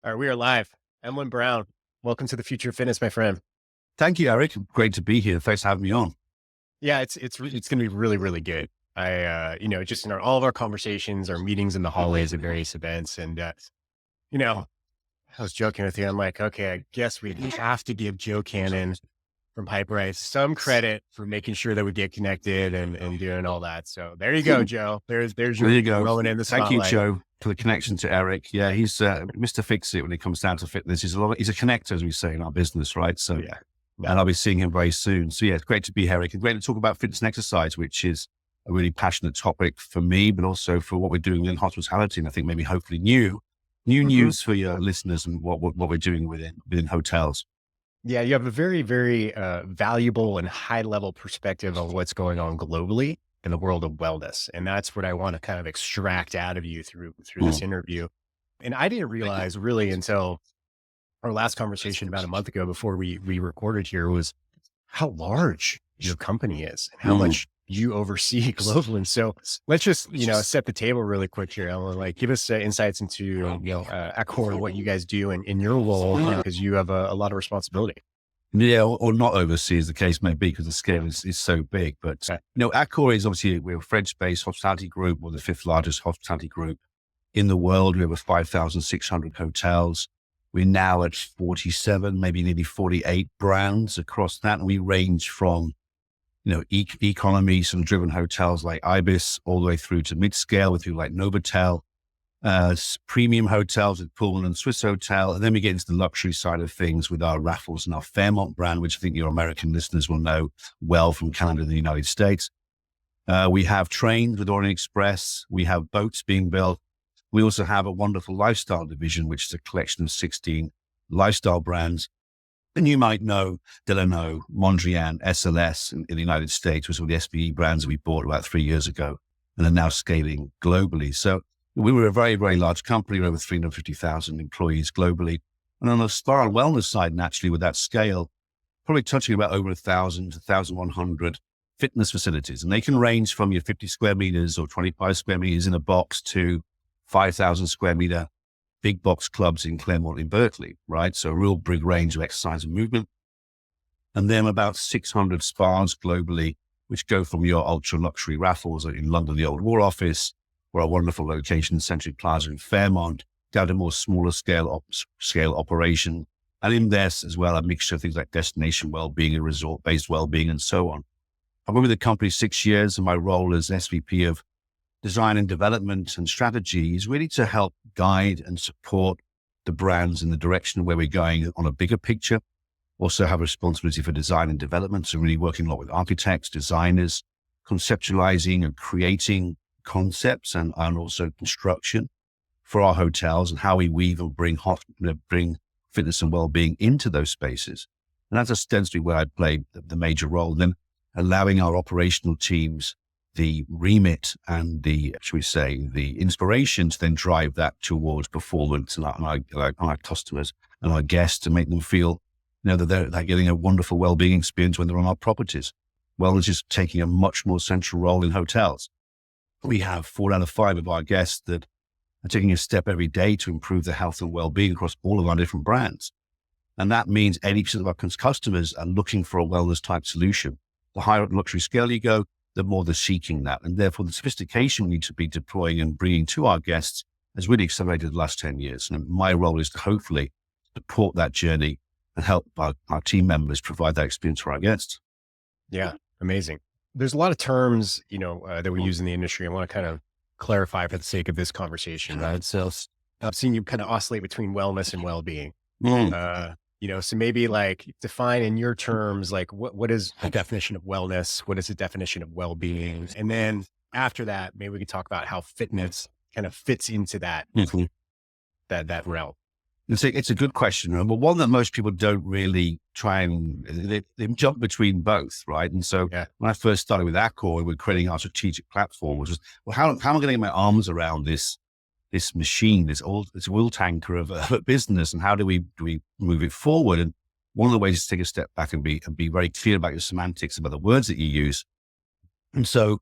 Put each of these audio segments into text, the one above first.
All right, we are live. Emlyn Brown, welcome to the future of fitness, my friend. Thank you, Eric. Great to be here. Thanks for having me on. Yeah, it's going to be really, really good. Just in all of our conversations, our meetings in the hallways at various events, and you know, I was joking with you. I'm like, okay, I guess we have to give Joe Cannon from Hyperice some credit for making sure that we get connected and doing all that. So there you go, Joe. There's There your you go. rolling in the Thank you, spotlight. Joe, for the connection to Eric. Yeah, he's Mr. Fix It when it comes down to fitness. He's a connector, as we say in our business, right? So, Yeah, and yeah. I'll be seeing him very soon. So, yeah, it's great to be here, Eric, and great to talk about fitness and exercise, which is a really passionate topic for me, but also for what we're doing in hospitality. And I think maybe hopefully new Mhm. news for your listeners and what we're doing within hotels. Yeah, you have a very, very valuable and high level perspective on what's going on globally in the world of wellness, and that's what I want to kind of extract out of you through this Mm. interview. And I didn't realize really until our last conversation about a month ago, before we recorded here, was how large your company is and how Mm. much you oversee globally. So let's just set the table really quick here, Ellen. Like, give us insights into Accor, what you guys do in your role, because you have a lot of responsibility. Yeah, or not overseas, the case may be, because the scale is so big. But, Okay. Accor is obviously, we're a French-based hospitality group. We're the fifth largest hospitality group in the world. We have over 5,600 hotels. We're now at 47, maybe nearly 48 brands across that. And we range from, economy, some driven hotels like Ibis, all the way through to mid-scale with people like Novotel, premium hotels with Pullman and Swiss Hotel. And then we get into the luxury side of things with our Raffles and our Fairmont brand, which I think your American listeners will know well from Canada and the United States. We have trains with Orient Express. We have boats being built. We also have a wonderful lifestyle division, which is a collection of 16 lifestyle brands. And you might know Delano, Mondrian, SLS in the United States, which were the SVP brands that we bought about 3 years ago and are now scaling globally. So we were a very, very large company, over 350,000 employees globally. And on the spa and wellness side, naturally, with that scale, probably touching about over 1,000 to 1,100 fitness facilities. And they can range from your 50 square meters or 25 square meters in a box to 5,000 square meter big box clubs in Claremont in Berkeley, right? So a real big range of exercise and movement. And then about 600 spas globally, which go from your ultra luxury Raffles in London, the Old War Office, or a wonderful location, Century Plaza in Fairmont, down to more smaller scale operation. And in this as well, a mixture of things like destination wellbeing and resort-based wellbeing and so on. I've been with the company 6 years, and my role as SVP of Design and Development and Strategy is really to help guide and support the brands in the direction where we're going on a bigger picture. Also have a responsibility for design and development, so really working a lot with architects, designers, conceptualizing and creating concepts and also construction for our hotels and how we weave and bring fitness and well-being into those spaces. And that's ostensibly where I play the major role. And then allowing our operational teams the remit and the inspiration to then drive that towards performance and our customers and our guests, to make them feel, that they're getting a wonderful well-being experience when they're on our properties. Wellness is taking a much more central role in hotels. We have 4 out of 5 of our guests that are taking a step every day to improve their health and well-being across all of our different brands. And that means 80% of our customers are looking for a wellness type solution. The higher up the luxury scale you go, the more they're seeking that. And therefore the sophistication we need to be deploying and bringing to our guests has really accelerated the last 10 years. And my role is to hopefully support that journey and help our team members provide that experience for our guests. Yeah, amazing. There's a lot of terms, that we use in the industry. I want to kind of clarify for the sake of this conversation, right? So I've seen you kind of oscillate between wellness and well-being. Mm. So maybe like define in your terms, like what is the definition of wellness? What is the definition of well-being? And then after that, maybe we can talk about how fitness kind of fits into that, Mhm. that realm. It's a good question, but one that most people don't really try and they jump between both, right? And so Yeah. when I first started with Accor, we're creating our strategic platform, which was, well, how am I going to get my arms around this machine, this oil tanker of a business, and how do we move it forward? And one of the ways is to take a step back and be very clear about your semantics, about the words that you use. And so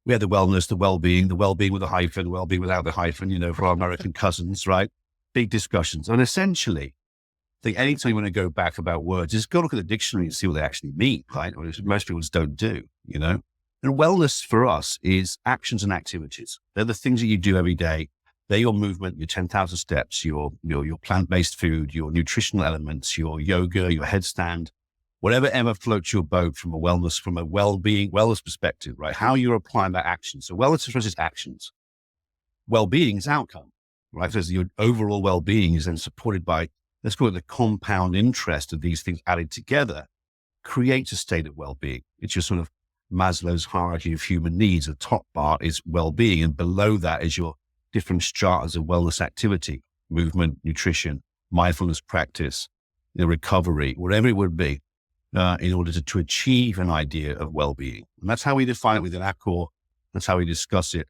we had the wellness, the well-being with a hyphen, well-being without the hyphen, for our American cousins, right? big discussions. And essentially, I think anytime you want to go back about words, just go look at the dictionary and see what they actually mean, right? Or most people just don't do, you know? And wellness for us is actions and activities. They're the things that you do every day. They're your movement, your 10,000 steps, your plant-based food, your nutritional elements, your yoga, your headstand, whatever ever floats your boat from a well-being, wellness perspective, right? How you're applying that action. So wellness for us is actions. Well-being is outcome, right? So your overall well-being is then supported by, let's call it the compound interest of these things added together, creates a state of well-being. It's your sort of Maslow's hierarchy of human needs. The top bar is well-being, and below that is your different stratas of wellness activity, movement, nutrition, mindfulness practice, recovery, whatever it would be, in order to achieve an idea of well-being. And that's how we define it within Accor. That's how we discuss it.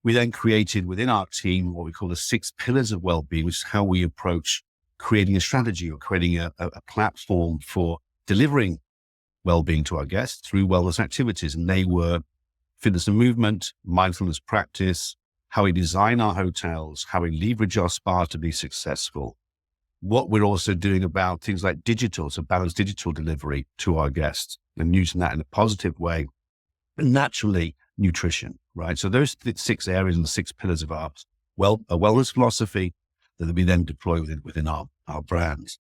We then created within our team what we call the 6 pillars of well-being, which is how we approach creating a strategy or creating a platform for delivering well-being to our guests through wellness activities. And they were fitness and movement, mindfulness practice, how we design our hotels, how we leverage our spa to be successful, what we're also doing about things like digital, so balanced digital delivery to our guests and using that in a positive way. And naturally, nutrition, right? So those 6 areas and the 6 pillars of our a wellness philosophy that we then deploy within our brands.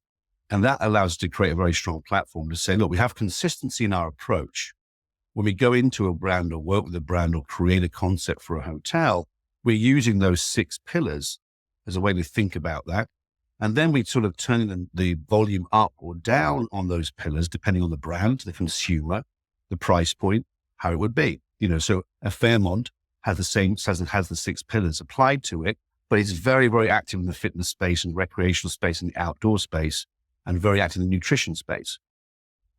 And that allows us to create a very strong platform to say, look, we have consistency in our approach. When we go into a brand or work with a brand or create a concept for a hotel, we're using those 6 pillars as a way to think about that. And then we sort of turn the volume up or down on those pillars, depending on the brand, the consumer, the price point, how it would be. So a Fairmont has the 6 pillars applied to it, but it's very, very active in the fitness space and recreational space and the outdoor space, and very active in the nutrition space.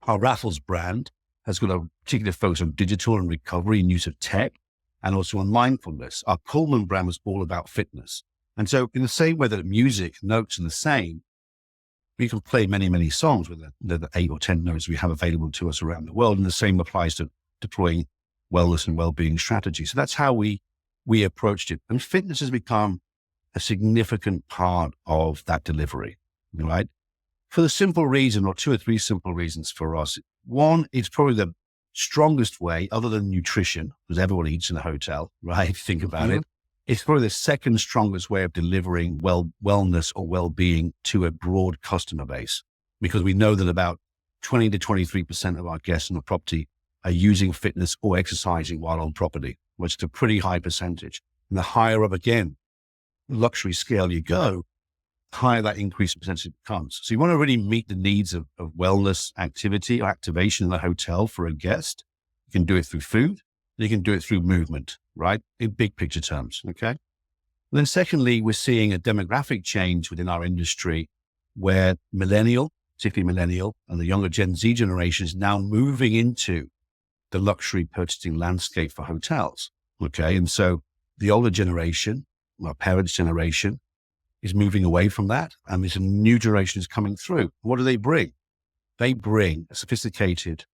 Our Raffles brand has got a particular focus on digital and recovery and use of tech, and also on mindfulness. Our Pullman brand was all about fitness. And so in the same way that music notes are the same, we can play many, many songs with the 8 or 10 notes we have available to us around the world. And the same applies to deploying wellness and well-being strategy. So that's how we approached it. And fitness has become a significant part of that delivery, right? For the simple reason, or 2 or 3 simple reasons for us. One, it's probably the strongest way, other than nutrition, because everyone eats in a hotel, right? If you think about it. It's probably the second strongest way of delivering wellness or well-being to a broad customer base, because we know that about 20 to 23% of our guests on the property are using fitness or exercising while on property, which is a pretty high percentage. And the higher up, again, luxury scale you go, higher that increase in percentage becomes. So you want to really meet the needs of wellness activity or activation in the hotel for a guest. You can do it through food. You can do it through movement, right? In big picture terms, okay? And then secondly, we're seeing a demographic change within our industry where particularly millennial and the younger Gen Z generation is now moving into the luxury purchasing landscape for hotels, okay? And so the older generation, our parents' generation, is moving away from that, and this new generation is coming through. What do they bring? They bring a sophisticated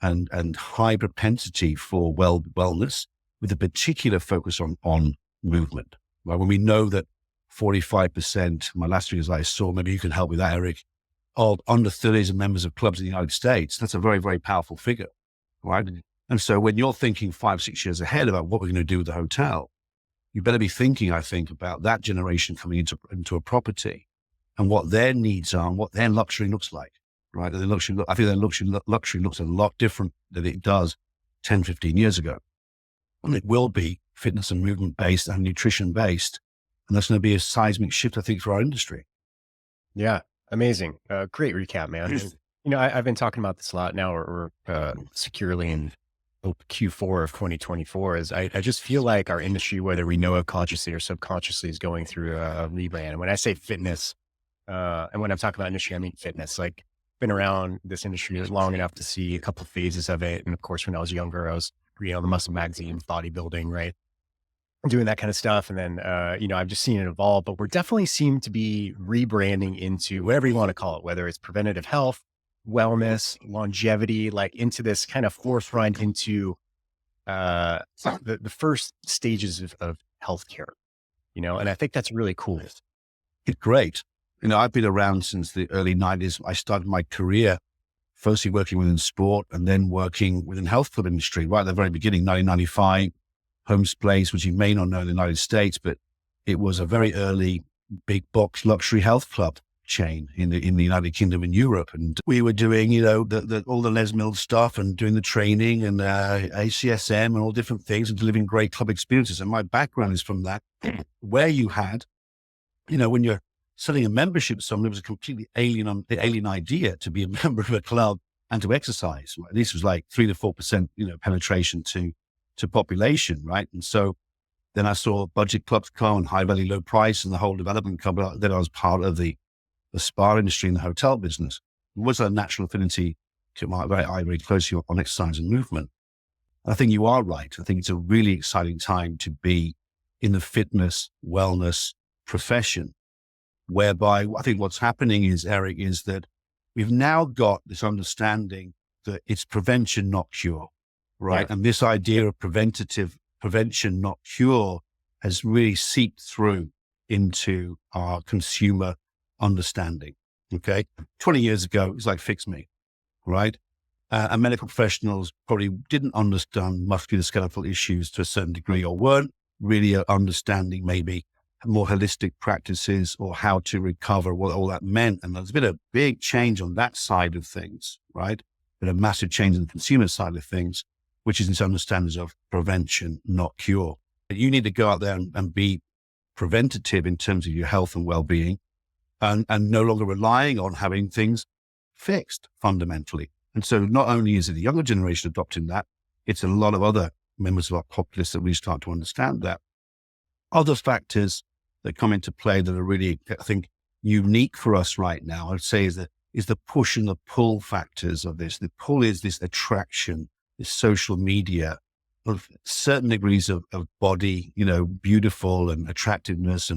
and high propensity for wellness with a particular focus on movement, right? When we know that 45%, my last figures I saw, maybe you can help with that, Eric, of under 30s and members of clubs in the United States, that's a very, very powerful figure, right? And so when you're thinking 5-6 years ahead about what we're going to do with the hotel, you better be thinking, I think, about that generation coming into a property and what their needs are and what their luxury looks like, right? I think their luxury looks a lot different than it does 10, 15 years ago. And it will be fitness and movement based and nutrition based. And that's going to be a seismic shift, I think, for our industry. Yeah. Amazing. Great recap, man. And, I've been talking about this a lot now, or securely in Q4 of 2024 is I just feel like our industry, whether we know it consciously or subconsciously, is going through a rebrand. And when I say fitness, and when I'm talking about industry, I mean fitness. Like, been around this industry long enough to see a couple of phases of it. And of course, when I was younger, I was reading the Muscle magazine, bodybuilding, right? Doing that kind of stuff. And then, I've just seen it evolve, but we're definitely seem to be rebranding into whatever you want to call it, whether it's preventative health, wellness, longevity, like into this kind of forefront into the first stages of healthcare, and I think that's really cool. It's great. I've been around since the early 90s. I started my career firstly working within sport and then working within health club industry right at the very beginning, 1995, Holmes Place, which you may not know in the United States, but it was a very early big box luxury health club chain in the United Kingdom and Europe. And we were doing, all the Les Mills stuff and doing the training and ACSM and all different things and delivering great club experiences. And my background is from that, where you had, when you're selling a membership to someone, it was a completely alien idea to be a member of a club and to exercise. Right? This was like 3 to 4%, penetration to population, right? And so then I saw budget clubs come and high value, low price and the whole development come. Then I was part of the spa industry and the hotel business. It was a natural affinity to my very closely on exercise and movement. I think you are right. I think it's a really exciting time to be in the fitness, wellness profession, whereby I think what's happening is, Eric, is that we've now got this understanding that it's prevention, not cure, right? Yeah. And this idea of prevention, not cure, has really seeped through into our consumer understanding. Okay. 20 years ago, it was like, fix me, right? And medical professionals probably didn't understand musculoskeletal issues to a certain degree, or weren't really understanding maybe more holistic practices or how to recover, what all that meant. And there's been a big change on that side of things, right? Been a massive change in the consumer side of things, which is this understanding of prevention, not cure. But you need to go out there and be preventative in terms of your health and well-being, and no longer relying on having things fixed fundamentally. And so not only is it the younger generation adopting that, it's a lot of other members of our populace that we start to understand that. Other factors that come into play that are really, I think, unique for us right now, I'd say, is the push and the pull factors of this. The pull is this attraction, this social media of certain degrees of body, beautiful and attractiveness,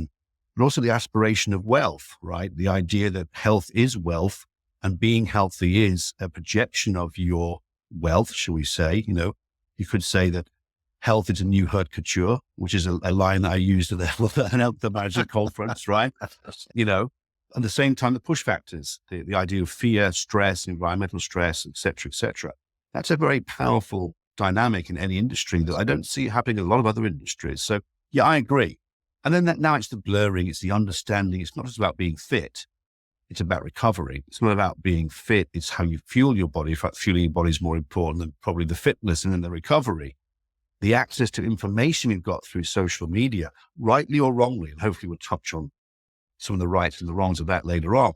but also the aspiration of wealth, right? The idea that health is wealth and being healthy is a projection of your wealth, shall we say. You could say that health is a new haute couture, which is a line that I used at the management conference, right? At the same time, the push factors, the idea of fear, stress, environmental stress, et cetera, that's a very powerful dynamic in any industry that I don't see happening in a lot of other industries. So yeah, I agree. And then now it's the blurring, it's the understanding. It's not just about being fit. It's about recovery. It's not about being fit. It's how you fuel your body. In fact, fueling your body is more important than probably the fitness and then the recovery. The access to information we've got through social media, rightly or wrongly, and hopefully we'll touch on some of the rights and the wrongs of that later on,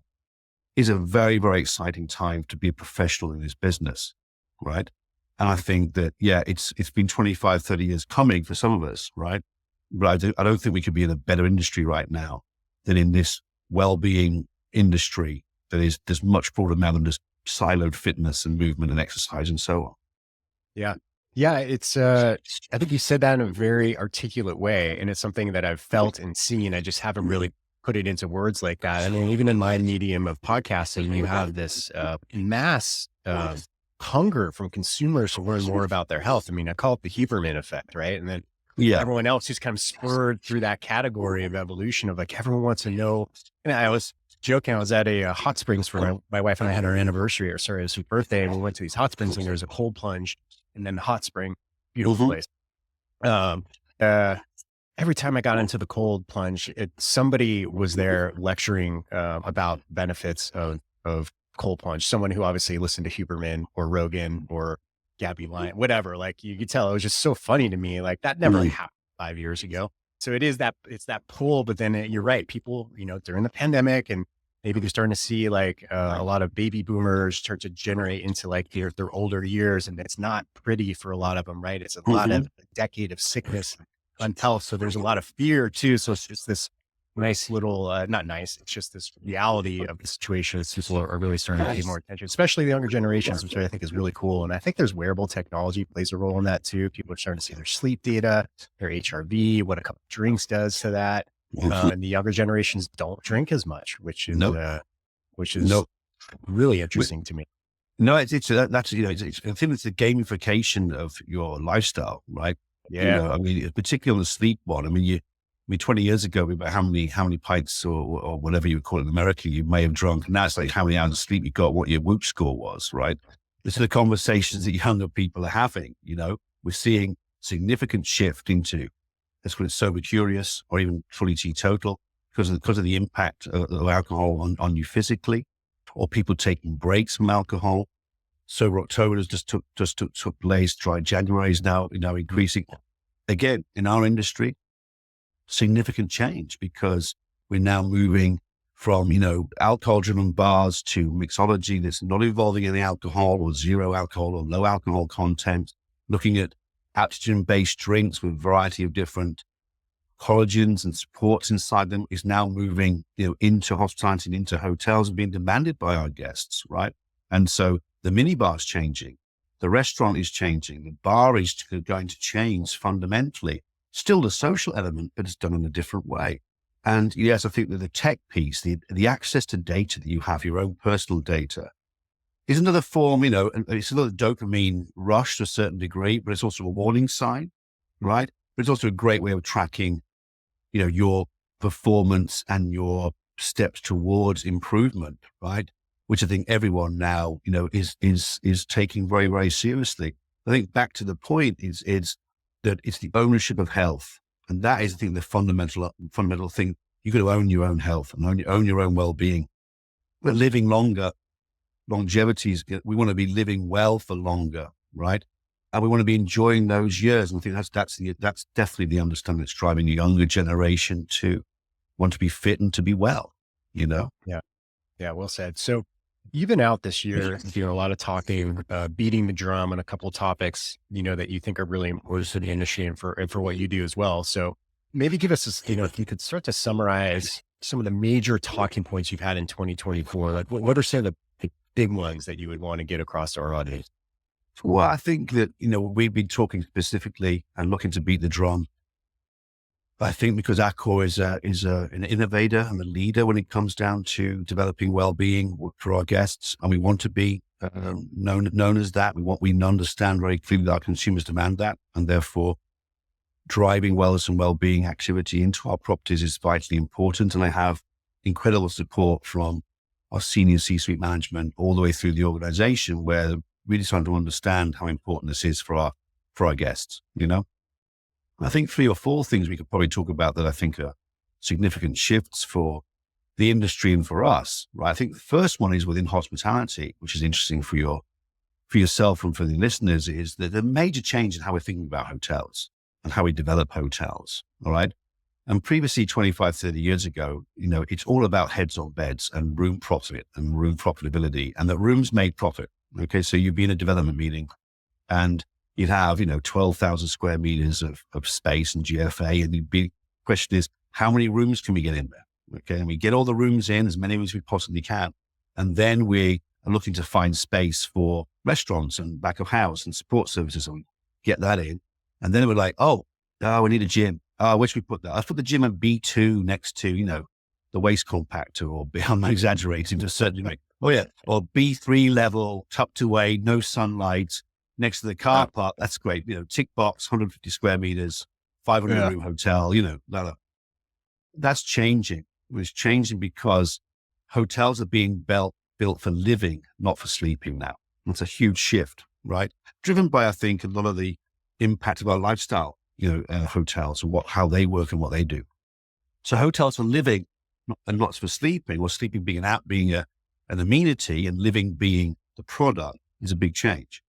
is a very, very exciting time to be a professional in this business, right? And I think that, yeah, it's been 25, 30 years coming for some of us, right? But I don't think we could be in a better industry right now than in this well-being industry that is, there's much broader now than just siloed fitness and movement and exercise and so on. Yeah. Yeah. It's, I think you said that in a very articulate way. And it's something that I've felt and seen. I just haven't really put it into words like that. I mean, even in my medium of podcasting, you have this mass hunger from consumers to learn more about their health. I mean, I call it the Huberman effect, right? And then everyone else just kind of spurred through that category of evolution of like, everyone wants to know. And I was joking, I was at a hot springs for my wife and I had our anniversary, it was her birthday, and we went to these hot springs and there was a cold plunge and then the hot spring, beautiful place. Every time I got into the cold plunge, somebody was there lecturing about benefits of cold plunge. Someone who obviously listened to Huberman or Rogan or Gabby Lyon, whatever. Like you could tell, it was just so funny to me. Like that never happened 5 years ago. So it's that pull, but then you're right. People, during the pandemic and maybe they're starting to see like a lot of baby boomers start to generate into like their older years, and it's not pretty for a lot of them, right? It's a lot of a decade of sickness and health. So there's a lot of fear too. So it's just this nice little, not nice, it's just this reality of the situation that people are really starting to pay more attention, especially the younger generations, which I think is really cool. And I think there's wearable technology plays a role in that too. People are starting to see their sleep data, their HRV, what a cup of drinks does to that. And the younger generations don't drink as much, which is really interesting to me. No, that's, I think it's the gamification of your lifestyle, right? Yeah. I mean, particularly on the sleep one, I mean, mean, 20 years ago, we about how many pints or whatever you would call it in America you may have drunk. And now it's like how many hours of sleep you got, what your Whoop score was, right? This are the conversations that younger people are having. We're seeing significant shift into, let's call it sober curious or even fully teetotal because of the impact of alcohol on you physically, or people taking breaks from alcohol. Sober October has just took place. Dry January is now increasing. Again, in our industry, significant change because we're now moving from, alcohol-driven bars to mixology that's not involving any alcohol or zero alcohol or low alcohol content, looking at adaptogen-based drinks with a variety of different collagens and supports inside them is now moving, into hospitality and into hotels and being demanded by our guests, right? And so the minibar is changing. The restaurant is changing. The bar is going to change fundamentally. Still the social element, but it's done in a different way. And yes, I think that the tech piece, the access to data that you have, your own personal data, is another form, and it's another dopamine rush to a certain degree, but it's also a warning sign, right? But it's also a great way of tracking, your performance and your steps towards improvement, right? Which I think everyone now, is taking very, very seriously. I think back to the point is that it's the ownership of health. And that is, I think, the fundamental thing. You've got to own your own health and own your own well-being. But living longer, we want to be living well for longer, right? And we want to be enjoying those years. And I think that's definitely the understanding that's driving the younger generation to want to be fit and to be well, Yeah. Yeah. Well said. So you've been out this year doing a lot of talking, beating the drum on a couple of topics, that you think are really important to the industry and for what you do as well. So maybe give us this, if you could start to summarize some of the major talking points you've had in 2024, like what are some of the big ones that you would want to get across to our audience? Well, I think that, we've been talking specifically and looking to beat the drum. I think because Accor is an innovator and a leader when it comes down to developing well-being for our guests, and we want to be known as that. We understand very clearly that our consumers demand that, and therefore driving wellness and well-being activity into our properties is vitally important. And I have incredible support from our senior C-suite management all the way through the organization, where really trying to understand how important this is for our guests. I think 3 or 4 things we could probably talk about that I think are significant shifts for the industry and for us, right? I think the first one is within hospitality, which is interesting for yourself and for the listeners, is that the major change in how we're thinking about hotels and how we develop hotels. All right. And previously 25, 30 years ago, it's all about heads on beds and room profit and room profitability, and that rooms made profit. Okay. So you'd be in a development meeting and you'd have, 12,000 square meters of space and GFA. And the question is, how many rooms can we get in there? Okay. And we get all the rooms in, as many as we possibly can. And then we are looking to find space for restaurants and back of house and support services, and we get that in. And then we're like, oh, we need a gym. Where should we put that? Let's put the gym at B2 next to, the waste compactor, or I'm not exaggerating to a certain degree. Oh yeah. Or B3 level, tucked away, no sunlight, next to the car park. That's great. Tick box, 150 square meters, 500 room hotel, that's changing. It's changing because hotels are being built for living, not for sleeping now. It's a huge shift, right? Driven by, I think, a lot of the impact of our lifestyle, hotels and how they work and what they do. So hotels for living and not for sleeping, or sleeping being an amenity and living being the product, is a big change.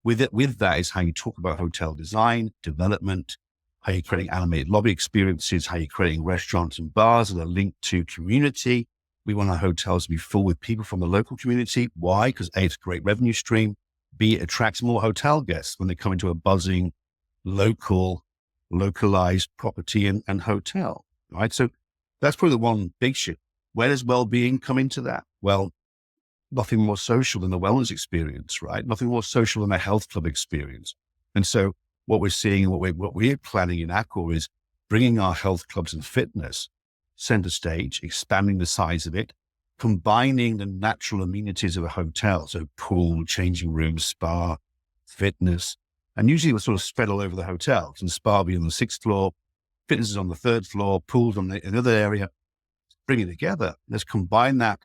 With that is how you talk about hotel design, development, how you're creating animated lobby experiences, how you're creating restaurants and bars that are linked to community. We want our hotels to be full with people from the local community. Why? Because A, it's a great revenue stream. B, it attracts more hotel guests when they come into a buzzing, localized property and hotel, right? So that's probably the one big shift. Where does well-being come into that? Well, nothing more social than the wellness experience, right? Nothing more social than a health club experience. And so what we're seeing and what we're planning in Accor is bringing our health clubs and fitness center stage, expanding the size of it, combining the natural amenities of a hotel. So pool, changing rooms, spa, fitness, and usually we're sort of spread all over the hotel. And spa be on the 6th floor, Fitness is on the third floor, pools on the another area. Bring it together. Let's combine that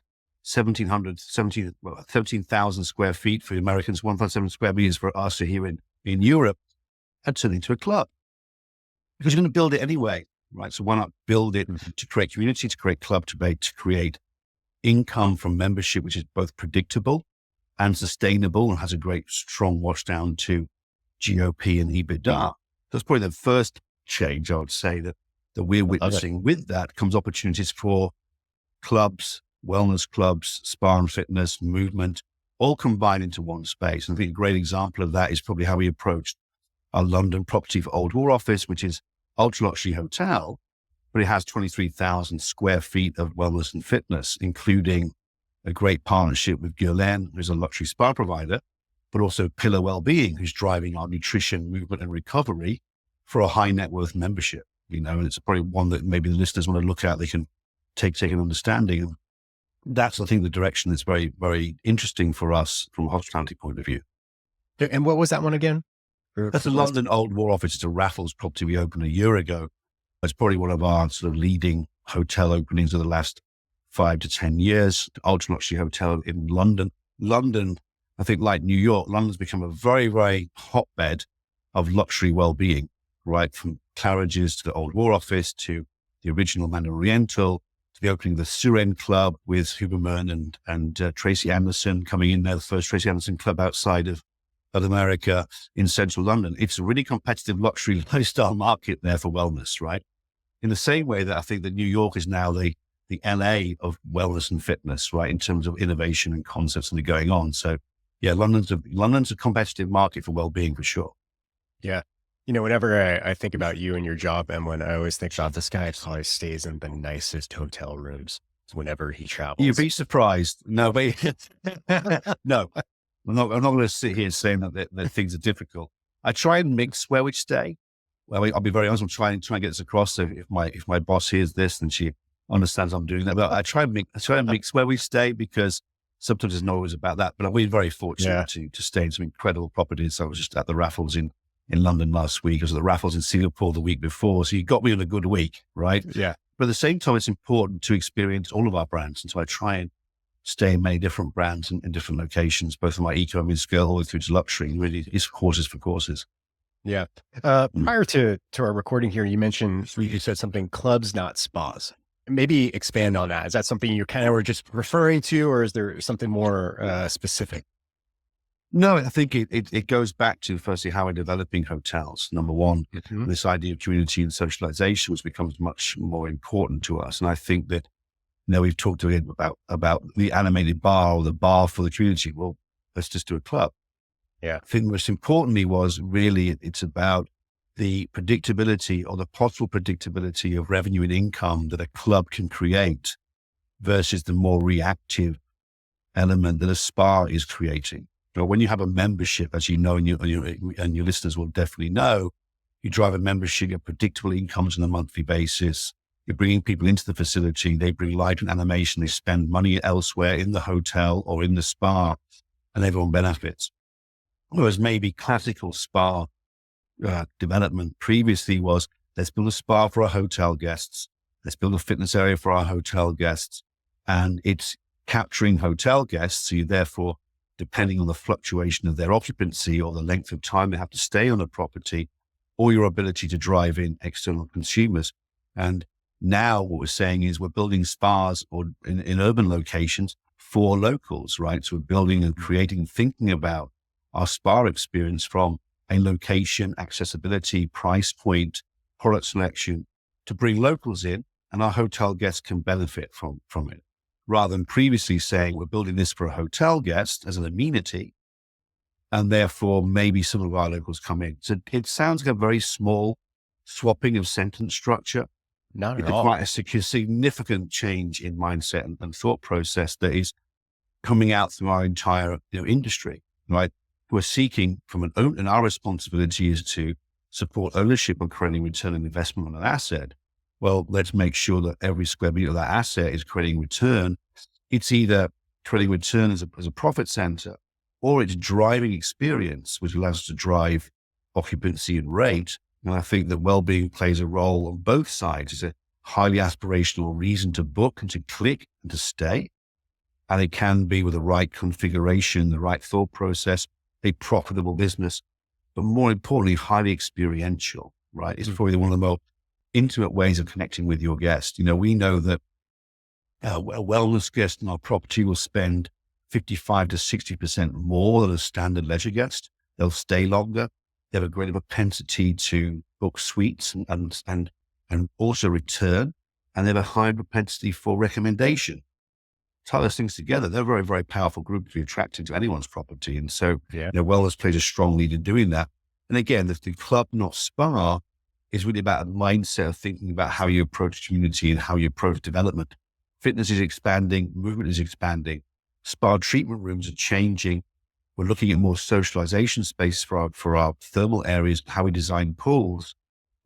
13,000 square feet for the Americans, 1.7 square meters for us here in Europe, and turn it into a club. Because you're going to build it anyway, right? So why not build it to create community, to create club debate, to create income from membership, which is both predictable and sustainable and has a great strong wash down to GOP and EBITDA. That's probably the first change I would say that we're witnessing. With that comes opportunities for clubs, wellness clubs, spa and fitness, movement, all combined into one space. And I think a great example of that is probably how we approached our London property for Old War Office, which is ultra luxury hotel, but it has 23,000 square feet of wellness and fitness, including a great partnership with Guerlain, who's a luxury spa provider, but also Pillar Wellbeing, who's driving our nutrition, movement and recovery for a high net worth membership, and it's probably one that maybe the listeners want to look at. They can take an understanding. That's, I think, the direction that's very, very interesting for us from a hospitality point of view. And what was that one again? That's the London Old War Office. It's a Raffles property we opened a year ago. It's probably one of our sort of leading hotel openings of the last 5 to 10 years. Ultra luxury hotel in London. London, I think, like New York, London's become a very, very hotbed of luxury well-being, right? From Claridge's to the Old War Office to the original Manor Oriental to the opening of the Suren Club with Huberman and Tracy Anderson coming in there, the first Tracy Anderson club outside of America in central London. It's a really competitive luxury lifestyle market there for wellness, right? In the same way that I think that New York is now the LA of wellness and fitness, right? In terms of innovation and concepts that are going on. So yeah, London's a competitive market for well-being for sure. Yeah. Whenever I think about you and your job, Emlyn, I always think about this guy probably stays in the nicest hotel rooms whenever he travels. You'd be surprised. No, but no, I'm not going to sit here saying that things are difficult. I try and mix where we stay. Well, I'll be very honest. I'm trying to get this across. So if my boss hears this, then she understands I'm doing that. But I try and mix where we stay, because sometimes it's not always about that. But we're very fortunate to stay in some incredible properties. I was just at the Raffles in London last week. I was at the Raffles in Singapore the week before. So you got me on a good week, right? Yeah. But at the same time, it's important to experience all of our brands. And so I try and stay in many different brands in different locations, both from my eco and mid-scale all the way through to luxury. Really, it's courses for courses. Yeah. Prior to our recording here, you said something, clubs, not spas. Maybe expand on that. Is that something you kind of were just referring to, or is there something more specific? No, I think it goes back to firstly how we're developing hotels. Number one, this idea of community and socialization, which becomes much more important to us. And I think that we've talked again about the animated bar or the bar for the community. Well, let's just do a club. Yeah. I think most importantly was really it's about the predictability or the possible predictability of revenue and income that a club can create versus the more reactive element that a spa is creating. When you have a membership, as you know, and your listeners will definitely know, you drive a membership, you have predictable incomes on a monthly basis. You're bringing people into the facility. They bring light and animation. They spend money elsewhere in the hotel or in the spa, and everyone benefits. Whereas maybe classical spa development previously was, let's build a spa for our hotel guests. Let's build a fitness area for our hotel guests. And it's capturing hotel guests. So you therefore, depending on the fluctuation of their occupancy or the length of time they have to stay on a property, or your ability to drive in external consumers. And now what we're saying is we're building spas or in urban locations for locals, right? So we're building and creating, thinking about our spa experience from a location, accessibility, price point, product selection to bring locals in, and our hotel guests can benefit from it. Rather than previously saying we're building this for a hotel guest as an amenity, and therefore maybe some of our locals come in. So it sounds like a very small swapping of sentence structure. Not at It's all. quite a significant change in mindset and thought process that is coming out through our entire industry, right? We're seeking and our responsibility is to support ownership and creating return on investment on an asset. Well, let's make sure that every square meter of that asset is creating return. It's either creating return as a profit center, or it's driving experience, which allows us to drive occupancy and rate And I think that well-being plays a role on both sides. It's a highly aspirational reason to book and to click and to stay. And it can be, with the right configuration, the right thought process, a profitable business, but more importantly, highly experiential, right? It's probably one of the most intimate ways of connecting with your guest. We know that a wellness guest in our property will spend 55 to 60% more than a standard leisure guest. They'll stay longer. They have a greater propensity to book suites and also return. And they have a high propensity for recommendation. Tie those things together. They're a very, very powerful group to be attracted to anyone's property. And so, wellness plays a strong lead in doing that. And again, the club, not spa, is really about a mindset of thinking about how you approach community and how you approach development. Fitness is expanding, movement is expanding, spa treatment rooms are changing. We're looking at more socialization space for our thermal areas, how we design pools.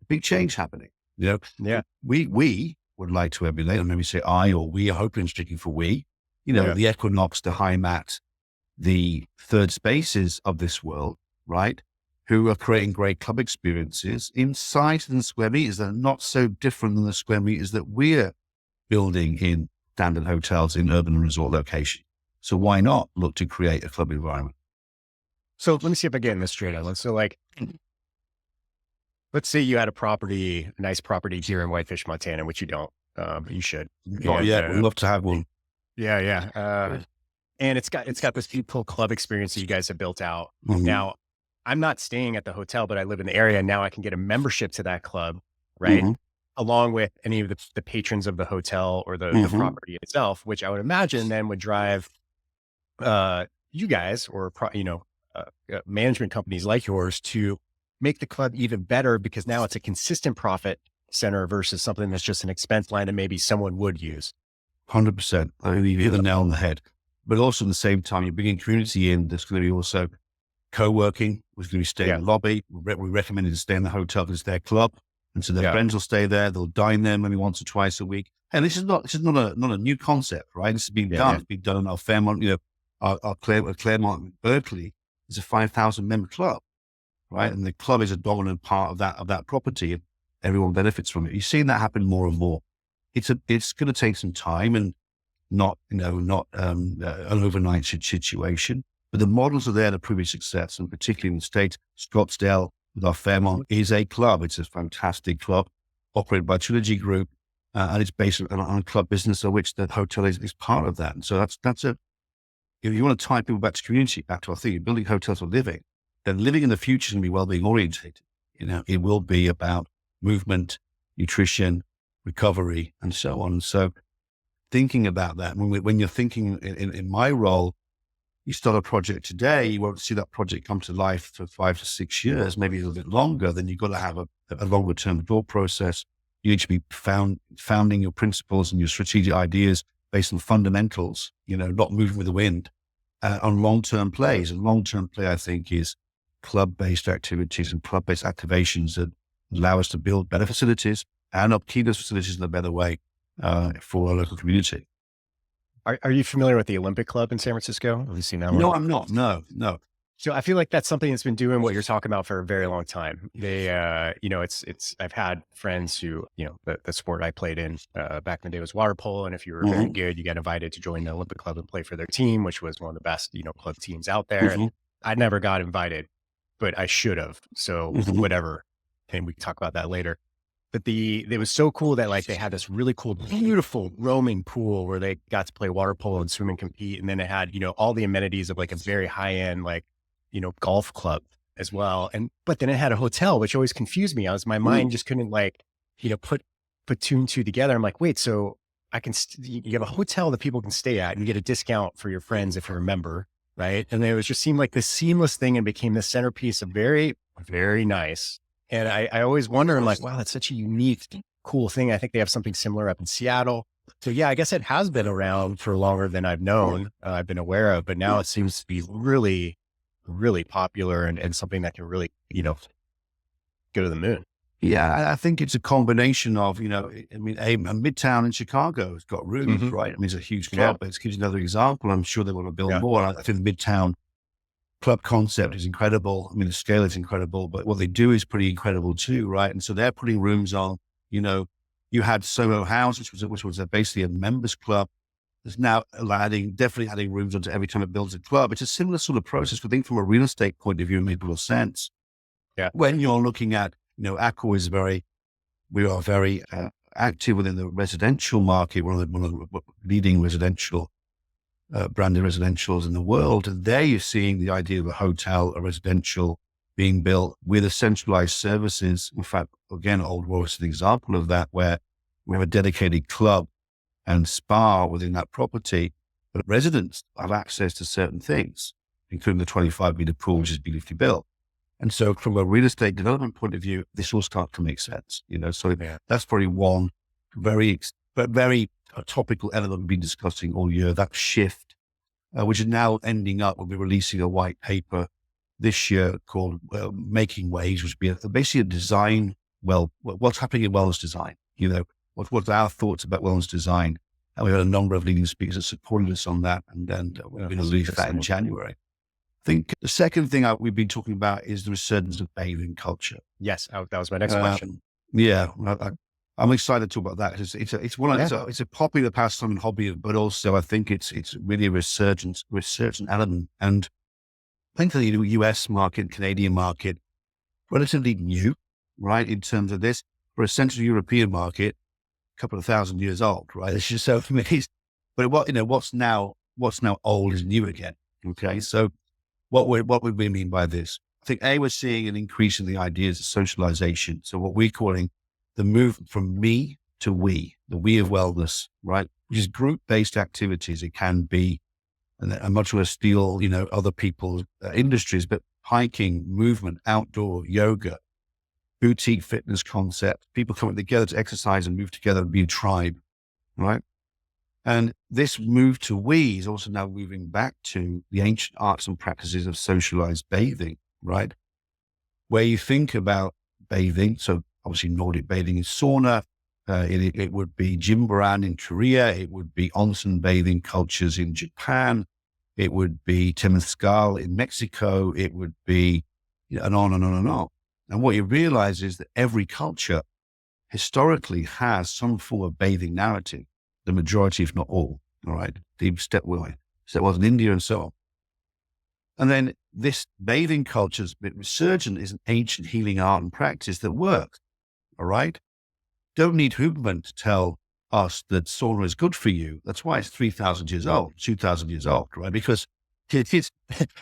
Big change happening. We would like to emulate, or maybe say I or we are hoping, speaking for we, the Equinox, the High Mat, the Third Spaces of this world, right? Who are creating great club experiences in size and square meters that are not so different than the square meters that we're building in standard hotels in urban and resort locations. So why not look to create a club environment? So let me see if I get this straight, Ellen. So let's say you had a nice property here in Whitefish, Montana, which you don't, but you should. Not yet. We'd love to have one. Yeah. And it's got this beautiful club experience that you guys have built out. Mm-hmm. Now, I'm not staying at the hotel, but I live in the area. Now I can get a membership to that club, right? Mm-hmm. Along with any of the patrons of the hotel or the property itself, which I would imagine then would drive you guys or management companies like yours to make the club even better, because now it's a consistent profit center versus something that's just an expense line that maybe someone would use. 100%. I mean, you hit the nail on the head. But also at the same time, you're bringing community in. There's going to be also co-working. We're going to be staying in the lobby. We recommend to stay in the hotel because it's their club. And so their friends will stay there. They'll dine there maybe once or twice a week. And this is not a new concept, right? This has been done. It's been done in our Fairmont, our Claremont in Berkeley is a 5,000 member club, right? And the club is a dominant part of that property, and everyone benefits from it. You're seeing that happen more and more. It's going to take some time and not an overnight situation, but the models are there to prove its success. And particularly in the States, Scottsdale with our Fairmont is a club. It's a fantastic club operated by Trilogy Group. And it's based on club business, of which the hotel is part of that. And so that's if you want to tie people back to community, back to our thing, building hotels for living, then living in the future is going to be well-being orientated. It will be about movement, nutrition, recovery, and so on. So thinking about that, when you're thinking in my role, you start a project today, you won't see that project come to life for 5 to 6 years, maybe a little bit longer. Then you've got to have a longer term thought process. You need to be founding your principles and your strategic ideas based on fundamentals, not moving with the wind, on long-term plays. And long-term play, I think, is club-based activities and club-based activations that allow us to build better facilities and upkeep those facilities in a better way for our local community. Are you familiar with the Olympic Club in San Francisco? Have you seen that one? No, I'm not. No. So I feel like that's something that's been doing what you're talking about for a very long time. They, I've had friends who, the sport I played in back in the day was water polo. And if you were very good, you got invited to join the Olympic Club and play for their team, which was one of the best, club teams out there. And I never got invited, but I should have. So whatever. And we can talk about that later. But it was so cool that they had this really cool, beautiful roaming pool where they got to play water polo and swim and compete. And then it had, all the amenities of a very high end, golf club as well. But then it had a hotel, which always confused me. My mind just couldn't put two and two together. I'm like, wait, so I can, you have a hotel that people can stay at and you get a discount for your friends if you're a member. Right. And it just seemed like this seamless thing and became the centerpiece of very, very nice. And I always wonder, I'm like, wow, that's such a unique, cool thing. I think they have something similar up in Seattle. So yeah, I guess it has been around for longer than I've known, I've been aware of, but now it seems to be really, really popular and something that can really, go to the moon. Yeah, I think it's a combination of, a Midtown in Chicago has got rooms, right? It's a huge club, but it gives you another example. I'm sure they want to build more. I think Midtown club concept is incredible. I mean, the scale is incredible, but what they do is pretty incredible too, right? And so they're putting rooms on, you had Soho House, which was basically a members club. There's now definitely adding rooms onto every time it builds a club. It's a similar sort of process. I think from a real estate point of view, it made a lot of sense. Yeah. When you're looking at, Accor we are very active within the residential market, one of the leading residential branded residentials in the world. And there you're seeing the idea of a hotel, a residential being built with a centralized services. In fact, again, Old Royal is an example of that, where we have a dedicated club and spa within that property, but residents have access to certain things, including the 25-meter pool, which is beautifully built. And so from a real estate development point of view, this all starts to make sense, so that's probably one very topical element we've been discussing all year, that shift, which is now ending up, we'll be releasing a white paper this year called Making Waves, which will be basically a design, what's happening in wellness design, what's our thoughts about wellness design. And we had a number of leading speakers that supported us on that. And then we're going to release that in January. I think the second thing we've been talking about is the resurgence of bathing culture. Yes. That was my next question. Yeah. I'm excited to talk about that. It's a popular pastime and hobby, but also I think it's really a resurgent element. And I think the US market, Canadian market, relatively new, right? In terms of this, for a Central European market, a couple of thousand years old, right? It's just so amazing. But what's now old is new again. Okay. So what would we mean by this? I think we're seeing an increase in the ideas of socialization. So what we're calling the move from me to we, the we of wellness, right? Which is group-based activities. It can be, and I'm not trying to steal, other people's industries, but hiking, movement, outdoor, yoga, boutique fitness concept, people coming together to exercise and move together and be a tribe, right? And this move to we is also now moving back to the ancient arts and practices of socialized bathing, right? Where you think about bathing, so obviously Nordic bathing is sauna, it would be Jimbaran in Korea, it would be onsen bathing cultures in Japan, it would be Temazcal in Mexico, it would be, and on and on and on. And what you realize is that every culture historically has some form of bathing narrative. The majority, if not all right, deep step was in India and so on. And then this bathing culture's bit resurgent is an ancient healing art and practice that works, all right? Don't need Huberman to tell us that sauna is good for you. That's why it's 3,000 years old, 2,000 years old, right? Because it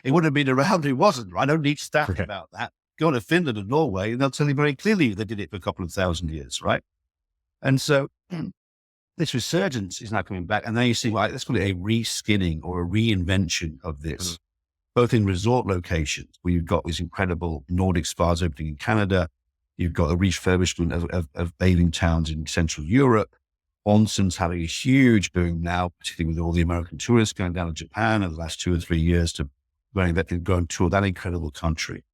wouldn't have been around if it wasn't, right? I don't need stats about that. Go to Finland and Norway, and they'll tell you very clearly they did it for a couple of thousand years, right? And so this resurgence is now coming back. And then you see, let's call it a reskinning or a reinvention of this, both in resort locations where you've got these incredible Nordic spas opening in Canada. You've got a refurbishment of bathing towns in Central Europe. Onsen's having a huge boom now, particularly with all the American tourists going down to Japan in the last 2 or 3 years to go and tour that incredible country.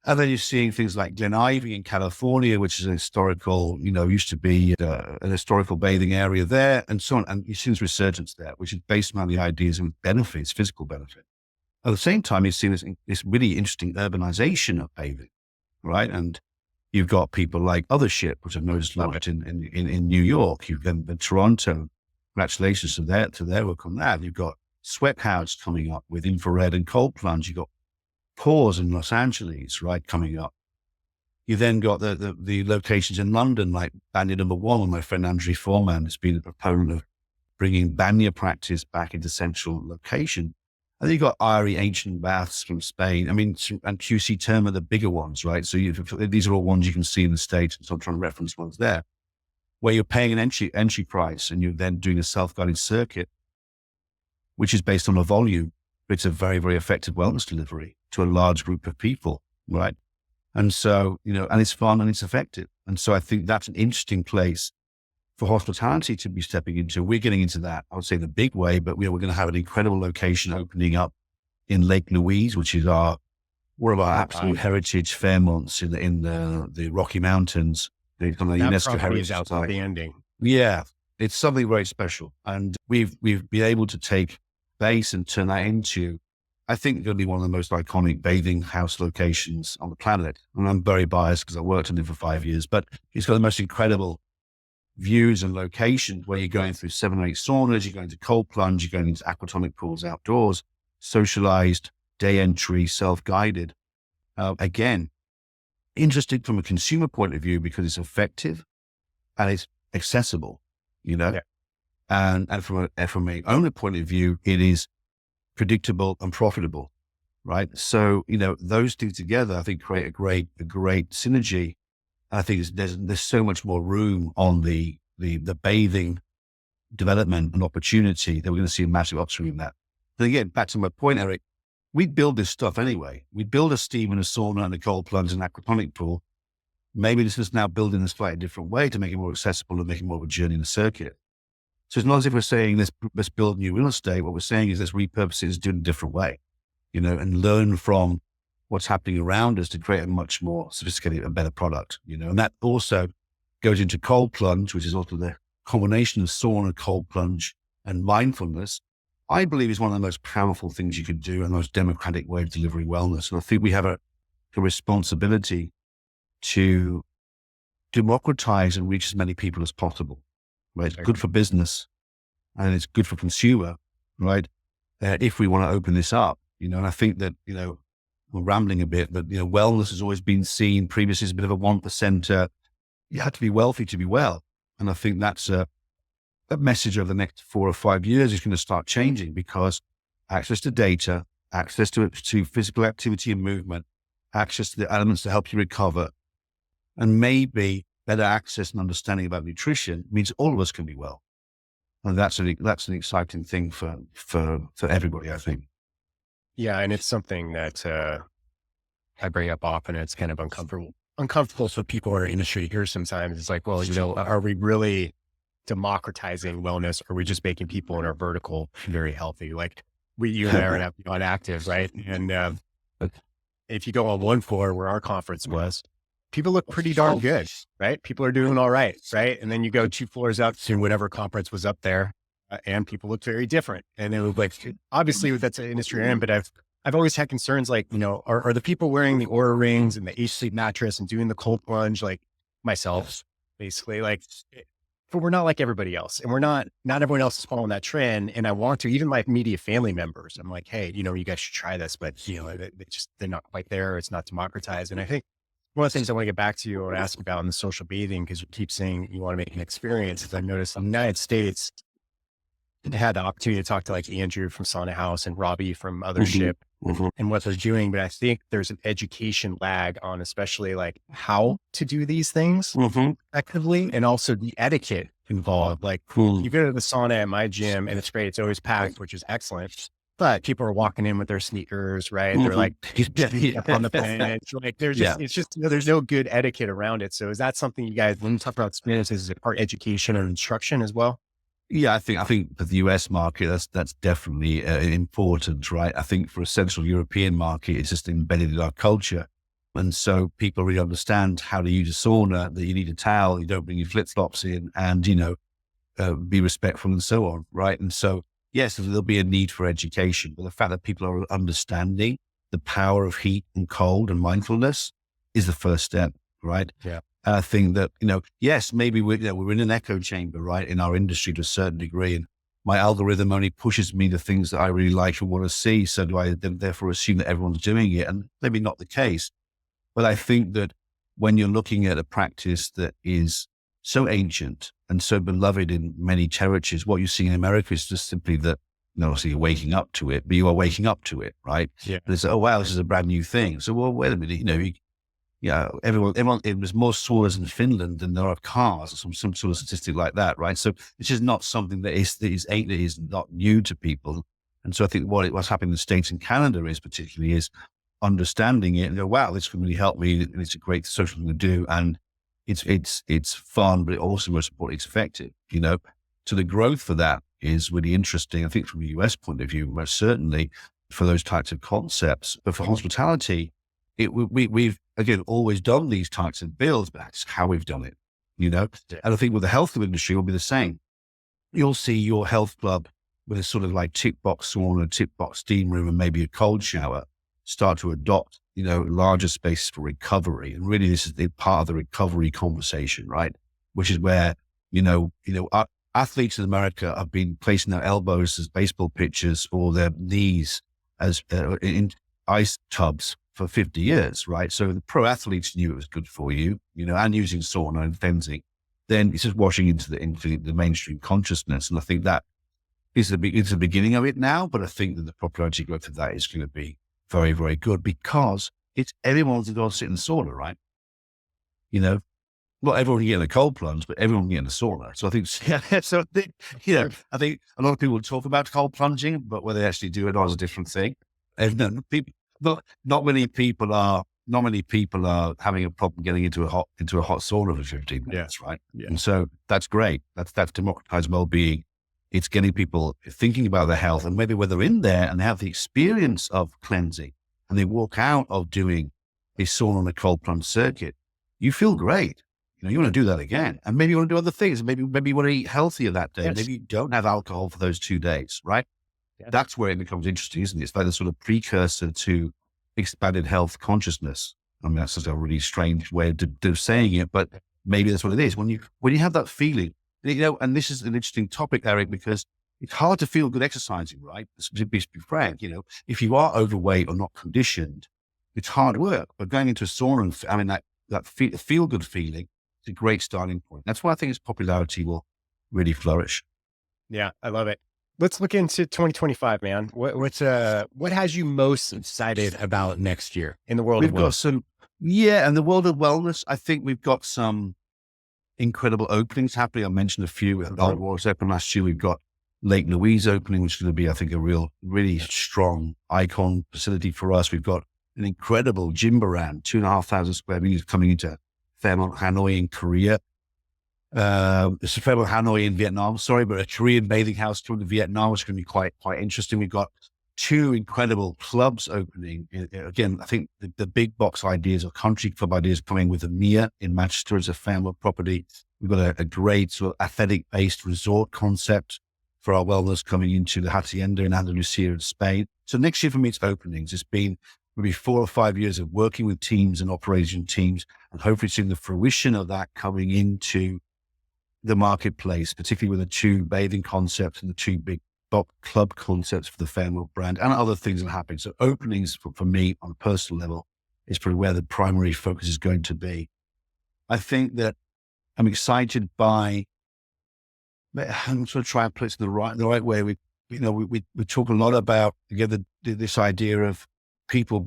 And then you're seeing things like Glen Ivy in California, which is a historical, used to be an historical bathing area there and so on. And you see this resurgence there, which is based on the ideas of benefits, physical benefit. At the same time, you see this really interesting urbanization of bathing, right? And you've got people like Othership, which I've noticed launched in New York. You've got Toronto. Congratulations to their work on that. You've got Sweat House coming up with infrared and cold plunge. You've got Pause in Los Angeles, right, coming up. You then got the locations in London, like Banya number 1, my friend Andrew Foreman has been a proponent of bringing Banya practice back into central location. And then you got Irie ancient baths from Spain. I mean, and QC Term are the bigger ones, right? So these are all ones you can see in the States. So I'm trying to reference ones there, where you're paying an entry price and you're then doing a self-guided circuit, which is based on a volume. It's a very, very effective wellness delivery to a large group of people, right? And so, and it's fun and it's effective. And so I think that's an interesting place for hospitality to be stepping into. We're getting into that, I would say, the big way, but we're going to have an incredible location opening up in Lake Louise, which is one of our absolute heritage Fairmonts in the Rocky Mountains. It's on the UNESCO heritage site. Outstanding. Yeah, it's something very special. And we've been able to take base and turn that into I think going to be one of the most iconic bathing house locations on the planet. And I'm very biased because I worked in it for 5 years, but it's got the most incredible views and locations where you're going through 7 or 8 saunas, you're going to cold plunge, you're going into aquatonic pools outdoors, socialized, day entry, self-guided. Again, interesting from a consumer point of view because it's effective and it's accessible, you know, Yeah. and from a owner point of view, it is predictable and profitable, right? So, you know, those two together, I think create a great synergy. I think there's so much more room on the bathing development and opportunity that we're going to see a massive upswing in that. But again, back to my point, Eric, we'd build this stuff anyway. We'd build a steam and a sauna and a cold plunge and aquaponic pool. Maybe this is now building a slightly different way to make it more accessible and make it more of a journey in the circuit. So it's not as if we're saying let's build new real estate. What we're saying is let's repurpose it, do it in a different way, you know, and learn from what's happening around us to create a much more sophisticated and better product, you know. And that also goes into cold plunge, which is also the combination of sauna, cold plunge, and mindfulness. I believe is one of the most powerful things you could do and the most democratic way of delivering wellness. And I think we have a responsibility to democratize and reach as many people as possible, right? It's good for business and it's good for consumer, right? If we want to open this up, you know, and I think that, you know, we're rambling a bit, but, you know, wellness has always been seen previously as a bit of a 1%. You had to be wealthy to be well. And I think that's a message over the next 4 or 5 years is going to start changing because access to data, access to physical activity and movement, access to the elements to help you recover, and maybe better access and understanding about nutrition means all of us can be well. And that's an exciting thing for everybody, I think. Yeah. And it's something that I bring up often. It's kind of uncomfortable for people in our industry here sometimes. It's like, well, you know, are we really democratizing wellness? Or are we just making people in our vertical very healthy? Like you and I are on active, right? And if you go on one floor where our conference was, people look pretty darn good, right? People are doing all right, right? And then you go 2 floors up to whatever conference was up there, and people look very different. And it was like, obviously that's an industry I'm in, but I've always had concerns like, you know, are the people wearing the Aura rings and the H-Sleep mattress and doing the cold plunge, like myself, basically, like, but we're not like everybody else. And not everyone else is following that trend. And I want to, even my immediate family members, I'm like, hey, you know, you guys should try this, but you know, they're not quite there. It's not democratized. And I think one of the things I want to get back to you or ask about in the social bathing, because you keep saying you want to make an experience, is I've noticed in the United States, I had the opportunity to talk to like Andrew from Sauna House and Robbie from Othership and what they're doing. But I think there's an education lag on especially like how to do these things effectively and also the etiquette involved. Like you go to the sauna at my gym and it's great. It's always packed, which is excellent. But people are walking in with their sneakers, right? They're like up on the bench. Like there's just, it's just, you know, there's no good etiquette around it. So is that something you guys, when you talk about experiences, is it part education or instruction as well? Yeah, I think for the US market, that's definitely important, right? I think for a Central European market, it's just embedded in our culture. And so people really understand how to use a sauna, that you need a towel, you don't bring your flip-flops in and, you know, be respectful and so on, right? And so, yes, there'll be a need for education, but the fact that people are understanding the power of heat and cold and mindfulness is the first step, right? Yeah. I think that, you know, yes, maybe we're in an echo chamber, right, in our industry to a certain degree. And my algorithm only pushes me the things that I really like and want to see. So do I then therefore assume that everyone's doing it? And maybe not the case. But I think that when you're looking at a practice that is so ancient and so beloved in many territories, what you see in America is just simply that, you know, obviously you're waking up to it, but you are waking up to it, right? Yeah. And it's, oh, wow, this is a brand new thing. So, well, wait a minute, you know, everyone, it was more saunas in Finland than there are cars or some sort of statistic like that, right? So it's just not something that is not new to people. And so I think what's happening in the States and Canada is understanding it and go, wow, this can really help me. And it's a great social thing to do. And it's fun, but also most importantly, it's effective, you know? So the growth for that is really interesting. I think from a US point of view, most certainly for those types of concepts, but for hospitality, we've again, always done these types of builds, but that's how we've done it, you know? And I think with the health industry will be the same. You'll see your health club with a sort of like tick box sauna, tick box steam room, and maybe a cold shower, start to adopt, larger spaces for recovery. And really, this is part of the recovery conversation, right? Which is where, our athletes in America have been placing their elbows as baseball pitchers or their knees as in ice tubs for 50 years, right? So the pro athletes knew it was good for you, and using sauna and fencing. Then it's just washing into the mainstream consciousness. And I think that it's the beginning of it now, but I think that the popularity growth of that is going to be very, very good because it's everyone's going to sit in the sauna, right? Not everyone can get in a cold plunge, but everyone can get in a sauna. So I think, I think a lot of people talk about cold plunging, but whether they actually do it is a different thing. And not many people are having a problem getting into a hot sauna for 15 minutes, right? Yeah. And so that's great. That's democratized well-being. It's getting people thinking about their health, and maybe when they're in there and they have the experience of cleansing and they walk out of doing a sauna on a cold plunge circuit, you feel great. You want to do that again. And maybe you want to do other things. Maybe you want to eat healthier that day. Yes. Maybe you don't have alcohol for those 2 days, right? Yeah. That's where it becomes interesting, isn't it? It's like the sort of precursor to expanded health consciousness. I mean, that's just a really strange way of saying it, but maybe that's what it is. When you have that feeling, and this is an interesting topic, Eric, because it's hard to feel good exercising, right? To be frank, if you are overweight or not conditioned, it's hard work. But going into a sauna and that feel good feeling, it's a great starting point. That's why I think its popularity will really flourish. Yeah, I love it. Let's look into 2025, man. What has you most excited about next year in the world of wellness? In the world of wellness, I think we've got some incredible openings happening. I mentioned a few. Old War's open last year. We've got Lake Louise opening, which is going to be, I think, a really strong icon facility for us. We've got an incredible gym brand, 2,500 square meters coming into Fairmont Hanoi in Korea. It's a Fairmont Hanoi in Vietnam, but a Korean bathing house coming to Vietnam, which is going to be quite interesting. We've got 2 incredible clubs opening. Again, I think the big box ideas or country club ideas coming with EMEA in Manchester as a Fairmont property. We've got a great sort of athletic-based resort concept for our wellness coming into the Hacienda in Andalusia in Spain. So next year for me, it's openings. It's been maybe 4 or 5 years of working with teams and operation teams, and hopefully seeing the fruition of that coming into the marketplace, particularly with the 2 bathing concepts and the 2 big club concepts for the Fairmont brand and other things that are happening. So openings for me on a personal level is probably where the primary focus is going to be. I think that I'm excited by, I'm going to try and put it the right way. We talk a lot about, again, this idea of people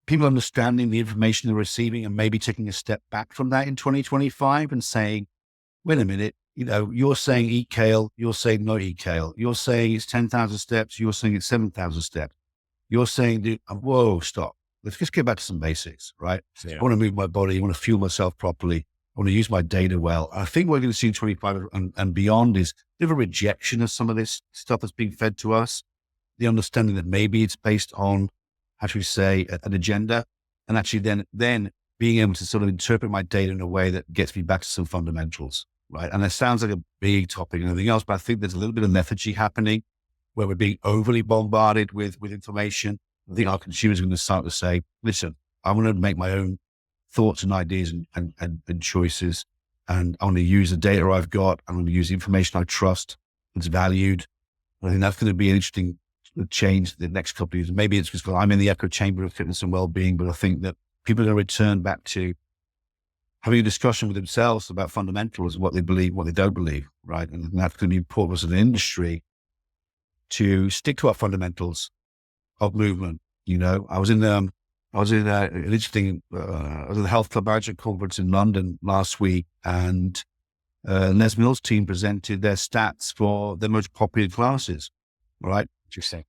understanding the information they're receiving and maybe taking a step back from that in 2025 and saying, wait a minute, you're saying eat kale, you're saying not eat kale. You're saying it's 10,000 steps, you're saying it's 7,000 steps. You're saying, whoa, stop. Let's just get back to some basics, right? Yeah. I want to move my body. I want to fuel myself properly. I want to use my data well. I think what we're going to see in 25 and beyond is a bit of a rejection of some of this stuff that's being fed to us. The understanding that maybe it's based on, how should we say, an agenda, and actually then being able to sort of interpret my data in a way that gets me back to some fundamentals, right? And it sounds like a big topic and everything else, but I think there's a little bit of lethargy happening where we're being overly bombarded with information. I think our consumers are going to start to say, listen, I want to make my own thoughts and ideas and choices. And I want to use the data I've got. I'm going to use the information I trust. It's valued. I think that's going to be an interesting change the next couple of years. Maybe it's because I'm in the echo chamber of fitness and well-being, but I think that people are going to return back to having a discussion with themselves about fundamentals, what they believe, what they don't believe, right? And that's going to be important as an industry to stick to our fundamentals of movement. I was in an interesting, I was at the Health Club Management Conference in London last week, and Les Mills' team presented their stats for their most popular classes, right? Interesting.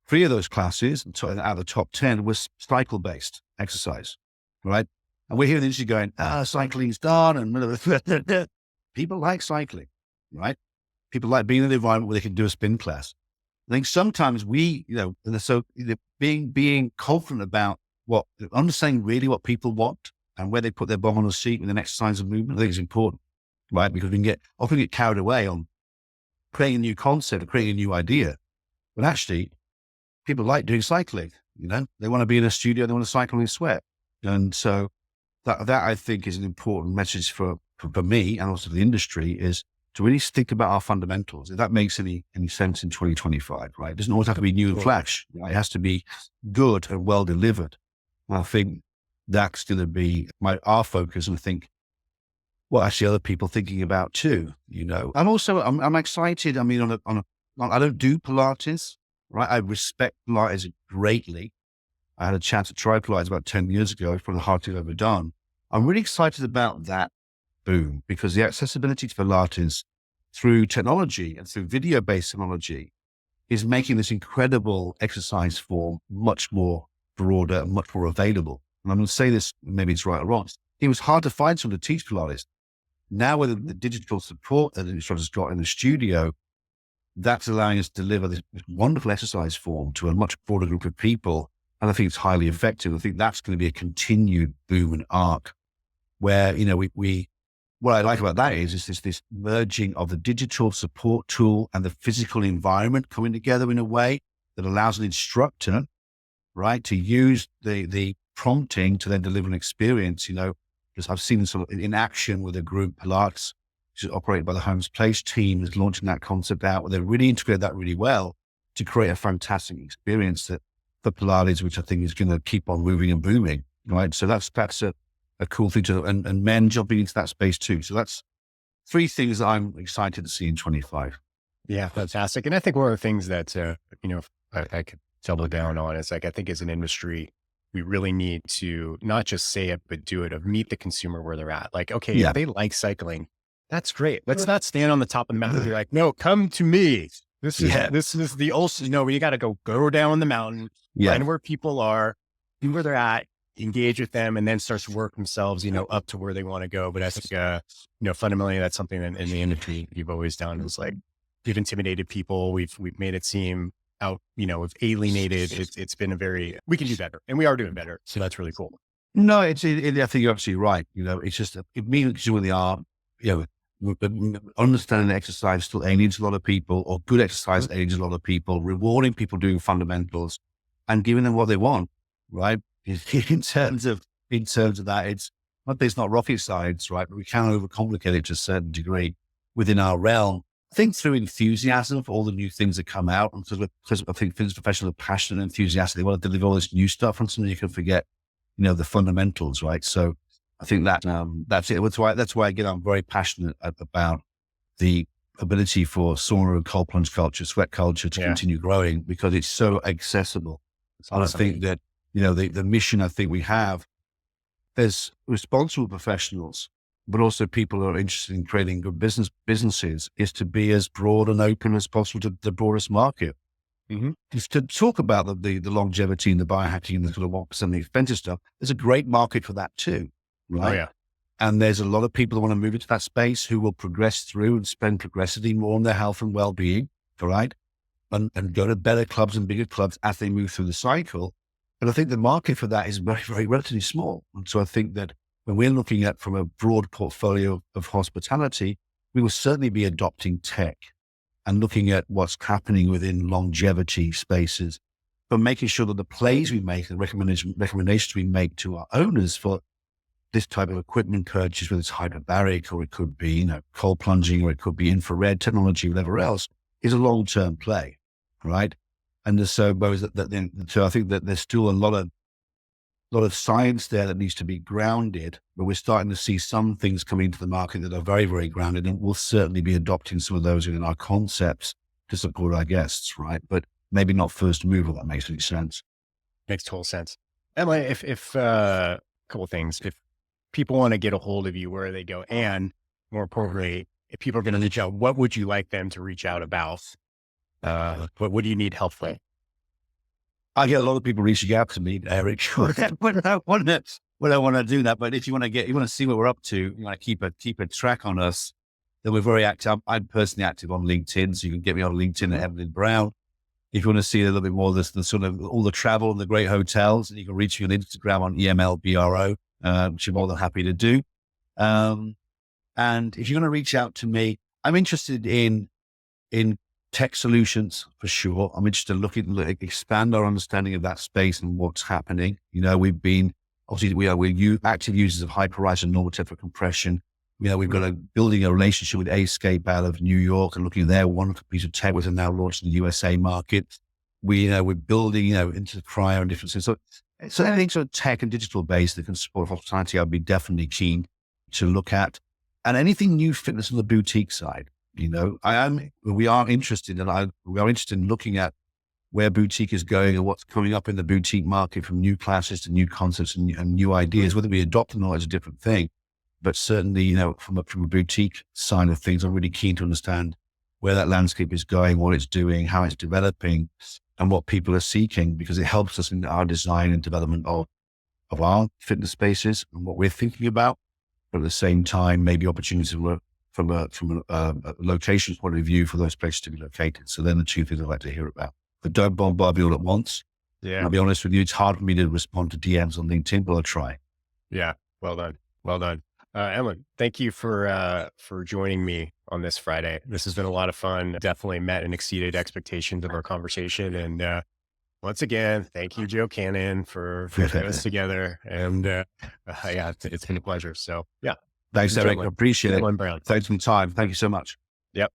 3 of those classes, out of the top 10, was cycle-based exercise, right? And we're here in the industry going, cycling's done, and people like cycling, right? People like being in the environment where they can do a spin class. I think sometimes being confident about understanding really what people want and where they put their bum on the seat with an exercise and movement, I think is important, right? Because we can often get carried away on creating a new concept or creating a new idea. But actually, people like doing cycling, they want to be in a studio, they want to cycle in sweat. And so that I think is an important message for me and also the industry, is to really think about our fundamentals. If that makes any sense in 2025, right? It doesn't always have to be new and flash. It has to be good and well delivered. And I think that's going to be our focus. And I think what actually other people thinking about too, And also I'm excited. I mean, I don't do Pilates, right? I respect Pilates greatly. I had a chance to try Pilates about 10 years ago. It's one of the hardest I've ever done. I'm really excited about that boom, because the accessibility to Pilates through technology and through video-based technology is making this incredible exercise form much more broader and much more available. And I'm going to say this, maybe it's right or wrong. It was hard to find someone to teach Pilates. Now with the digital support that the instructor's got in the studio, that's allowing us to deliver this wonderful exercise form to a much broader group of people. And I think it's highly effective. I think that's going to be a continued boom and arc where, what I like about that is this merging of the digital support tool and the physical environment coming together in a way that allows an instructor, right, to use the prompting to then deliver an experience, because I've seen sort of in action with a group, Pilates, which is operated by the Homes Place team, is launching that concept out where they really integrate that really well to create a fantastic experience for Pilates, which I think is going to keep on moving and booming, right? So that's a cool thing and men jumping into that space too. So that's 3 things that I'm excited to see in 25. Yeah, fantastic. And I think one of the things that, I could double down on is I think as an industry, we really need to not just say it, but do it, of meet the consumer where they're at. Like, okay, if they like cycling, that's great. Let's not stand on the top of the mountain and be like, no, come to me. This is the ultimate. No, you got to go down the mountain, find where people are, see where they're at, engage with them, and then start to work themselves, up to where they want to go. But I think, fundamentally, that's something that in the industry you've always done, is like, we've intimidated people. We've made it seem we've alienated. It's been we can do better, and we are doing better. So that's really cool. No, I think you're absolutely right. It's just, it means really are, understanding the exercise still alienates a lot of people, or good exercise alienates a lot of people, rewarding people doing fundamentals and giving them what they want, right? In terms of that, it's not rocket science, right? But we can overcomplicate it to a certain degree within our realm. I think through enthusiasm for all the new things that come out, and because I think fitness professionals are passionate and enthusiastic, they want to deliver all this new stuff, and sometimes you can forget, the fundamentals, right? So I think that's it. That's why again, I'm very passionate about the ability for sauna and cold plunge culture, sweat culture to continue growing, because it's so accessible. And I think that, the mission I think we have, there's responsible professionals, but also people who are interested in creating good businesses, is to be as broad and open as possible to the broadest market. Mm-hmm. Just to talk about the longevity and the biohacking and the sort of 1% of the expensive stuff, there's a great market for that too, right? Oh, yeah. And there's a lot of people who want to move into that space who will progress through and spend progressively more on their health and well-being, right? And go to better clubs and bigger clubs as they move through the cycle. But I think the market for that is very, very relatively small. And so I think that when we're looking at from a broad portfolio of hospitality, we will certainly be adopting tech and looking at what's happening within longevity spaces, but making sure that the plays we make, the recommendations we make to our owners for this type of equipment purchase, whether it's hyperbaric or it could be, cold plunging, or it could be infrared technology, whatever else, is a long-term play, right? And so I think that there's still a lot of science there that needs to be grounded, but we're starting to see some things coming into the market that are very, very grounded, and we'll certainly be adopting some of those in our concepts to support our guests, right? But maybe not first mover, that makes any sense. Makes total sense. Emily, if a couple of things, if people want to get a hold of you, where they go, and more importantly, if people are going to reach out, what would you like them to reach out about? What do you need help with? I get a lot of people reaching out to me, Eric, when I want to do that. But if you want to see what we're up to, you want to keep a track on us, then we're very active. I'm personally active on LinkedIn, so you can get me on LinkedIn at Emlyn Brown. If you want to see a little bit more of the sort of all the travel and the great hotels, and you can reach me on Instagram on EMLBRO, which I'm more than happy to do. And if you're going to reach out to me, I'm interested in in tech solutions for sure. I'm interested in expand our understanding of that space and what's happening. We've been, obviously we're active users of Hyperrise and Normative for compression. We've got building a relationship with Ascape out of New York and looking at their wonderful piece of tech, which are now launched in the USA market. We're building, into the cryo and different things. So anything sort of tech and digital based that can support hospitality, I'd be definitely keen to look at. And anything new fitness on the boutique side, we are interested in looking at where boutique is going and what's coming up in the boutique market, from new classes to new concepts and new ideas. Whether we adopt them or not is a different thing. But certainly, from a boutique side of things, I'm really keen to understand where that landscape is going, what it's doing, how it's developing, and what people are seeking, because it helps us in our design and development of our fitness spaces and what we're thinking about. But at the same time, maybe opportunities from a location point of view for those places to be located. So then the two things I'd like to hear about. But don't bombard me all at once. Yeah. And I'll be honest with you, it's hard for me to respond to DMs on LinkedIn, but I'll try. Yeah. Well done. Well done. Emlyn, thank you for joining me on this Friday. This has been a lot of fun. Definitely met and exceeded expectations of our conversation. And once again, thank you, Joe Cannon, for putting us together. And yeah, it's been a pleasure. So yeah. Thanks, Eric. I appreciate it. Emlyn Brown. Thanks for your time. Thank you so much. Yep.